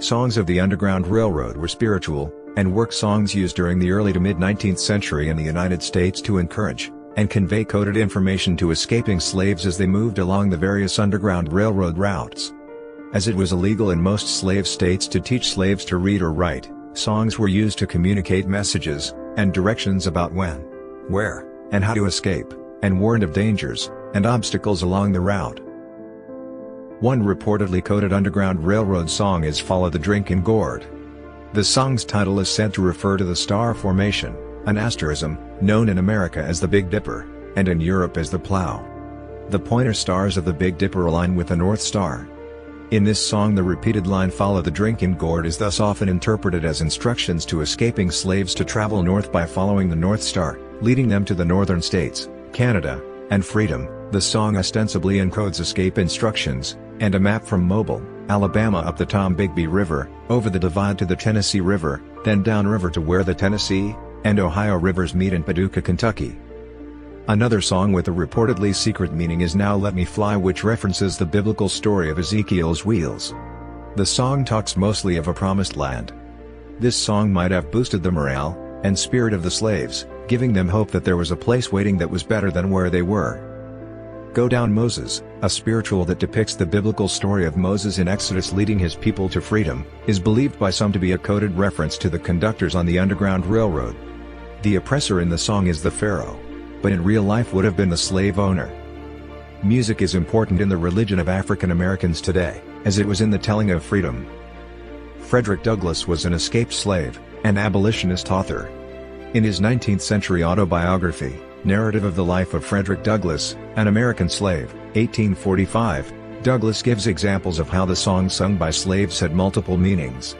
Songs of the Underground Railroad were spiritual and work songs used during the early to mid-19th century in the United States to encourage and convey coded information to escaping slaves as they moved along the various Underground Railroad routes. As it was illegal in most slave states to teach slaves to read or write, songs were used to communicate messages and directions about when, where, and how to escape, and warned of dangers and obstacles along the route. One reportedly coded Underground Railroad song is Follow the Drinkin Gourd. The song's title is said to refer to the star formation, an asterism, known in America as the Big Dipper, and in Europe as the Plough. The pointer stars of the Big Dipper align with the North Star. In this song the repeated line "Follow the Drinkin Gourd" is thus often interpreted as instructions to escaping slaves to travel north by following the North Star, leading them to the northern states, Canada, and freedom. The song ostensibly encodes escape instructions, and a map from Mobile, Alabama up the Tombigbee River, over the divide to the Tennessee River, then downriver to where the Tennessee and Ohio rivers meet in Paducah, Kentucky. Another song with a reportedly secret meaning is Now Let Me Fly, which references the biblical story of Ezekiel's wheels. The song talks mostly of a promised land. This song might have boosted the morale and spirit of the slaves, giving them hope that there was a place waiting that was better than where they were. Go Down Moses, a spiritual that depicts the biblical story of Moses in Exodus leading his people to freedom, is believed by some to be a coded reference to the conductors on the Underground Railroad. The oppressor in the song is the Pharaoh, but in real life would have been the slave owner. Music is important in the religion of African Americans today, as it was in the telling of freedom. Frederick Douglass was an escaped slave, an abolitionist author. In his 19th century autobiography, Narrative of the Life of Frederick Douglass, an American Slave, 1845, Douglass gives examples of how the songs sung by slaves had multiple meanings.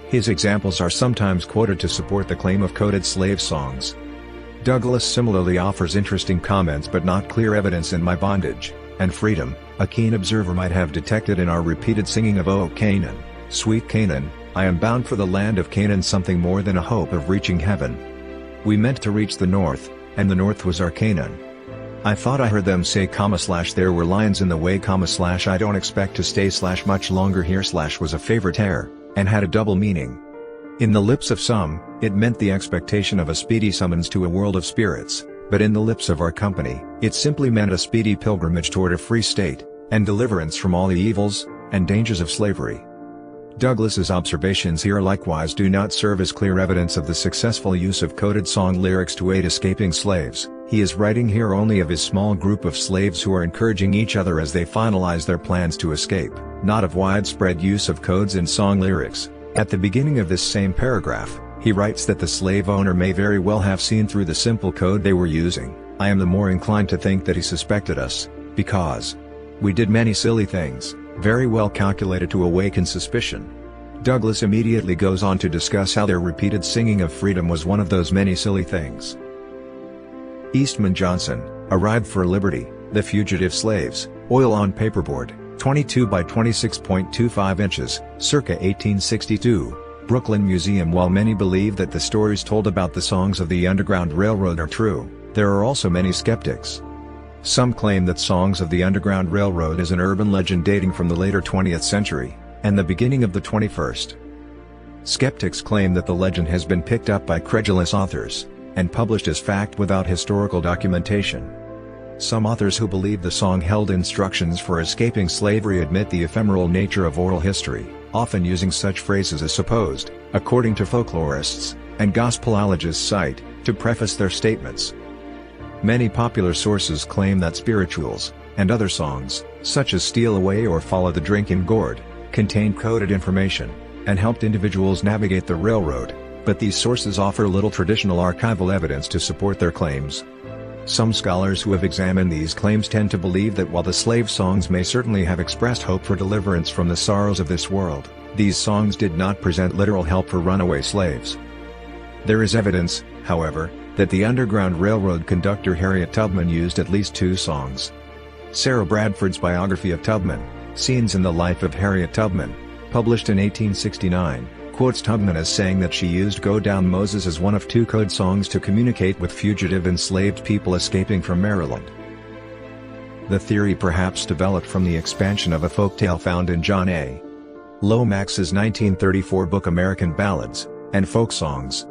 His examples are sometimes quoted to support the claim of coded slave songs. Douglass similarly offers interesting comments but not clear evidence in My Bondage and Freedom. A keen observer might have detected in our repeated singing of O Canaan, Sweet Canaan, I am bound for the land of Canaan something more than a hope of reaching heaven. We meant to reach the north, and the north was our Canaan. I thought I heard them say there were lions in the way I don't expect to stay much longer here was a favorite air, and had a double meaning. In the lips of some, it meant the expectation of a speedy summons to a world of spirits, but in the lips of our company, it simply meant a speedy pilgrimage toward a free state, and deliverance from all the evils and dangers of slavery. Douglass's observations here likewise do not serve as clear evidence of the successful use of coded song lyrics to aid escaping slaves. He is writing here only of his small group of slaves who are encouraging each other as they finalize their plans to escape, not of widespread use of codes in song lyrics. At the beginning of this same paragraph, he writes that the slave owner may very well have seen through the simple code they were using. I am the more inclined to think that he suspected us, because we did many silly things, very well calculated to awaken suspicion. Douglass immediately goes on to discuss how their repeated singing of freedom was one of those many silly things. Eastman Johnson, A Ride for Liberty, The Fugitive Slaves, Oil on Paperboard, 22 by 26.25 inches, circa 1862, Brooklyn Museum. While many believe that the stories told about the songs of the Underground Railroad are true, there are also many skeptics. Some claim that Songs of the Underground Railroad is an urban legend dating from the later 20th century, and the beginning of the 21st. Skeptics claim that the legend has been picked up by credulous authors, and published as fact without historical documentation. Some authors who believe the song held instructions for escaping slavery admit the ephemeral nature of oral history, often using such phrases as supposed, according to folklorists, and gospelologists cite, to preface their statements. Many popular sources claim that spirituals, and other songs, such as Steal Away or Follow the Drinkin Gourd, contained coded information, and helped individuals navigate the railroad, but these sources offer little traditional archival evidence to support their claims. Some scholars who have examined these claims tend to believe that while the slave songs may certainly have expressed hope for deliverance from the sorrows of this world, these songs did not present literal help for runaway slaves. There is evidence, however, that the Underground Railroad conductor Harriet Tubman used at least two songs. Sarah Bradford's biography of Tubman, Scenes in the Life of Harriet Tubman, published in 1869, quotes Tubman as saying that she used Go Down Moses as one of two code songs to communicate with fugitive enslaved people escaping from Maryland. The theory perhaps developed from the expansion of a folktale found in John A. Lomax's 1934 book American Ballads and Folk Songs.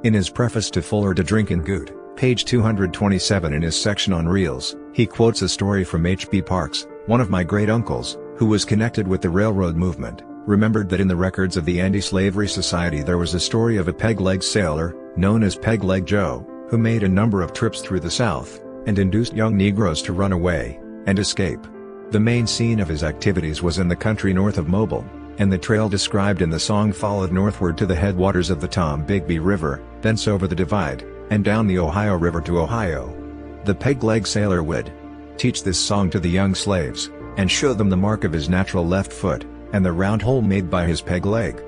In his preface to Fuller to Drinkin Gourd, page 227 in his section on reels, he quotes a story from H.B. Parks, one of my great-uncles, who was connected with the railroad movement, remembered that in the records of the Anti-Slavery Society there was a story of a peg-leg sailor, known as Peg-Leg Joe, who made a number of trips through the South, and induced young Negroes to run away and escape. The main scene of his activities was in the country north of Mobile, and the trail described in the song followed northward to the headwaters of the Tombigbee River, thence over the Divide, and down the Ohio River to Ohio. The peg-leg sailor would teach this song to the young slaves, and show them the mark of his natural left foot, and the round hole made by his peg leg.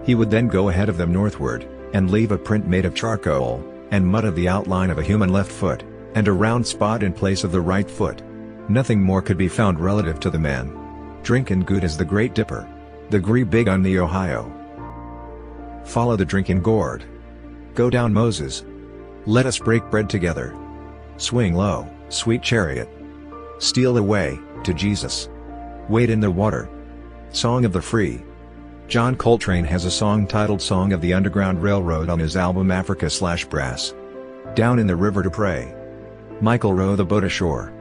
He would then go ahead of them northward, and leave a print made of charcoal and mud of the outline of a human left foot, and a round spot in place of the right foot. Nothing more could be found relative to the man. Drinkin Gourd is the Great Dipper. The Gree Big on the Ohio. Follow the Drinkin Gourd. Go down Moses. Let us break bread together. Swing low, sweet chariot. Steal away, to Jesus. Wade in the water. Song of the Free. John Coltrane has a song titled Song of the Underground Railroad on his album Africa/Brass. Down in the river to pray. Michael row the boat ashore.